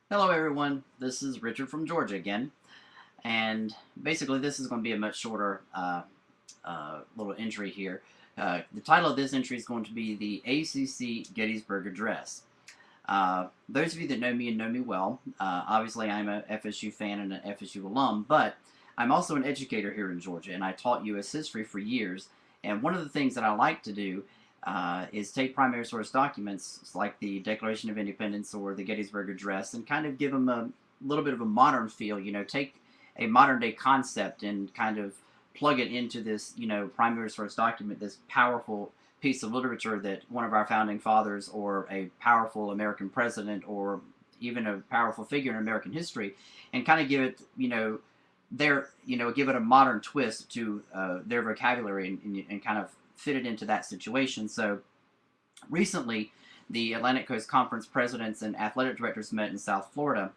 Hello everyone, this is Richard from Georgia again, and basically this is going to be a much shorter little entry here. The title of this entry is going to be the ACC Gettysburg Address. Those of you that know me and know me well, obviously I'm a FSU fan and an FSU alum, but I'm also an educator here in Georgia, and I taught U.S. history for years. And one of the things that I like to do is take primary source documents like the Declaration of Independence or the Gettysburg Address and kind of give them a little bit of a modern feel. Take a modern day concept and kind of plug it into this, primary source document, this powerful piece of literature that one of our founding fathers or a powerful American president or even a powerful figure in American history, and kind of give it, give it a modern twist to their vocabulary and kind of fit it into that situation. So recently, the Atlantic Coast Conference presidents and athletic directors met in South Florida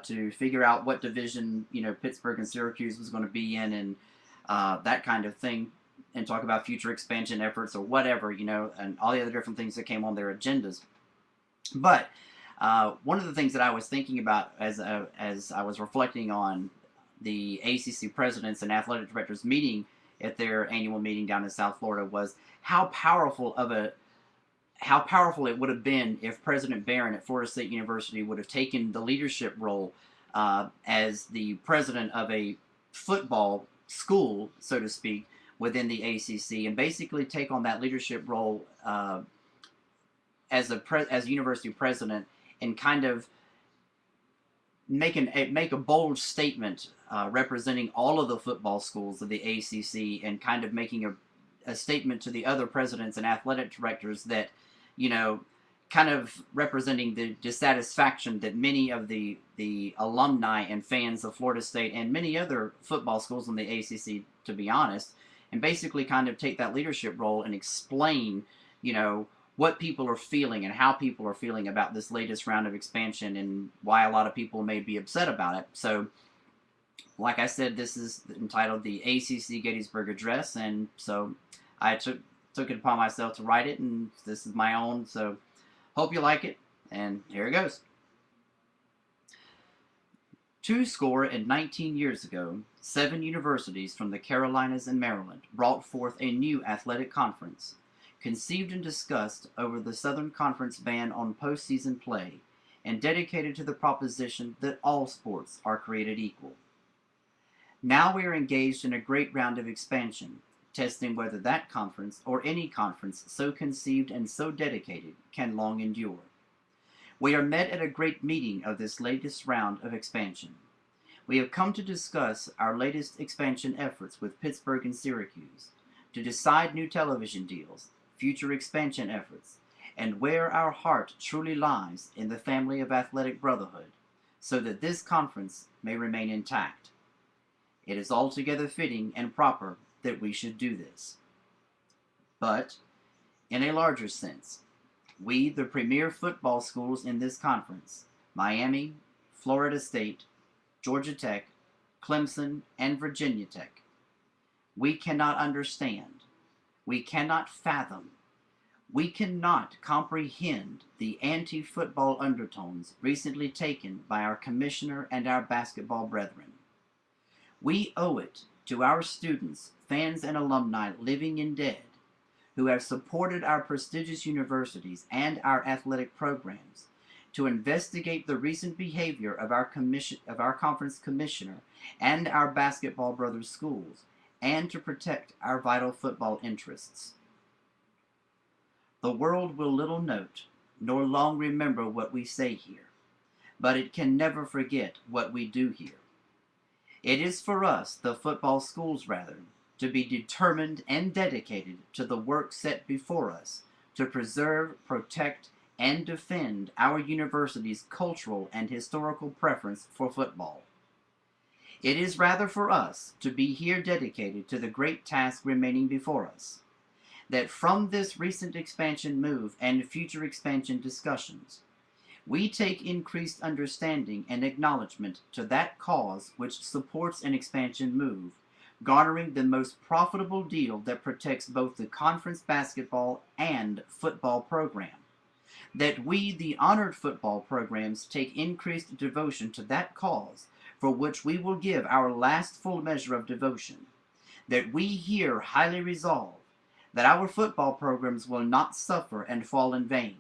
to figure out what division Pittsburgh and Syracuse was going to be in, and that kind of thing, and talk about future expansion efforts or whatever, and all the other different things that came on their agendas. But one of the things that I was thinking about as I was reflecting on the ACC presidents and athletic directors meeting at their annual meeting down in South Florida was how powerful it would have been if President Barron at Florida State University would have taken the leadership role as the president of a football school, so to speak, within the ACC, and basically take on that leadership role as university president and kind of make a bold statement representing all of the football schools of the ACC, and kind of making a statement to the other presidents and athletic directors that, kind of representing the dissatisfaction that many of the alumni and fans of Florida State and many other football schools in the ACC, to be honest, and basically kind of take that leadership role and explain, what people are feeling and how people are feeling about this latest round of expansion and why a lot of people may be upset about it. So, like I said, this is entitled the ACC Gettysburg Address, and so I took it upon myself to write it, and this is my own, so hope you like it, and here it goes. 19 years ago, 7 universities from the Carolinas and Maryland brought forth a new athletic conference, conceived and discussed over the Southern Conference ban on postseason play, and dedicated to the proposition that all sports are created equal. Now we are engaged in a great round of expansion, testing whether that conference, or any conference so conceived and so dedicated, can long endure. We are met at a great meeting of this latest round of expansion. We have come to discuss our latest expansion efforts with Pittsburgh and Syracuse, to decide new television deals, future expansion efforts, and where our heart truly lies in the family of athletic brotherhood, so that this conference may remain intact. It is altogether fitting and proper that we should do this. But, in a larger sense, we, the premier football schools in this conference, Miami, Florida State, Georgia Tech, Clemson, and Virginia Tech, we cannot understand, we cannot fathom, we cannot comprehend the anti-football undertones recently taken by our commissioner and our basketball brethren. We owe it to our students, fans, and alumni, living and dead, who have supported our prestigious universities and our athletic programs, to investigate the recent behavior of our conference commissioner and our basketball brothers' schools, and to protect our vital football interests. The world will little note, nor long remember what we say here, but it can never forget what we do here. It is for us, the football schools rather, to be determined and dedicated to the work set before us to preserve, protect, and defend our university's cultural and historical preference for football. It is rather for us to be here dedicated to the great task remaining before us, that from this recent expansion move and future expansion discussions, we take increased understanding and acknowledgement to that cause which supports an expansion move, garnering the most profitable deal that protects both the conference basketball and football program, that we, the honored football programs, take increased devotion to that cause for which we will give our last full measure of devotion, that we here highly resolve that our football programs will not suffer and fall in vain,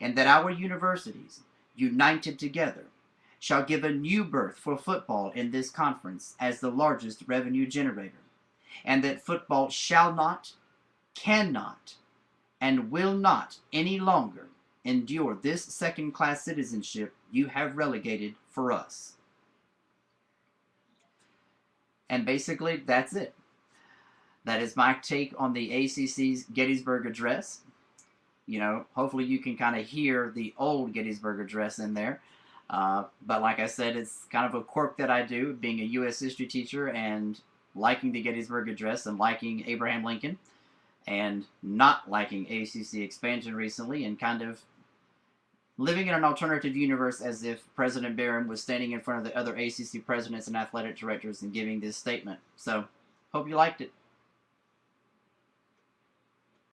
and that our universities, united together, shall give a new birth for football in this conference as the largest revenue generator, and that football shall not, cannot, and will not any longer endure this second-class citizenship you have relegated for us. And basically, that's it. That is my take on the ACC's Gettysburg Address. You know, hopefully you can kind of hear the old Gettysburg Address in there. But like I said, it's kind of a quirk that I do, being a U.S. history teacher and liking the Gettysburg Address and liking Abraham Lincoln and not liking ACC expansion recently, and kind of living in an alternative universe as if President Barron was standing in front of the other ACC presidents and athletic directors and giving this statement. So, hope you liked it.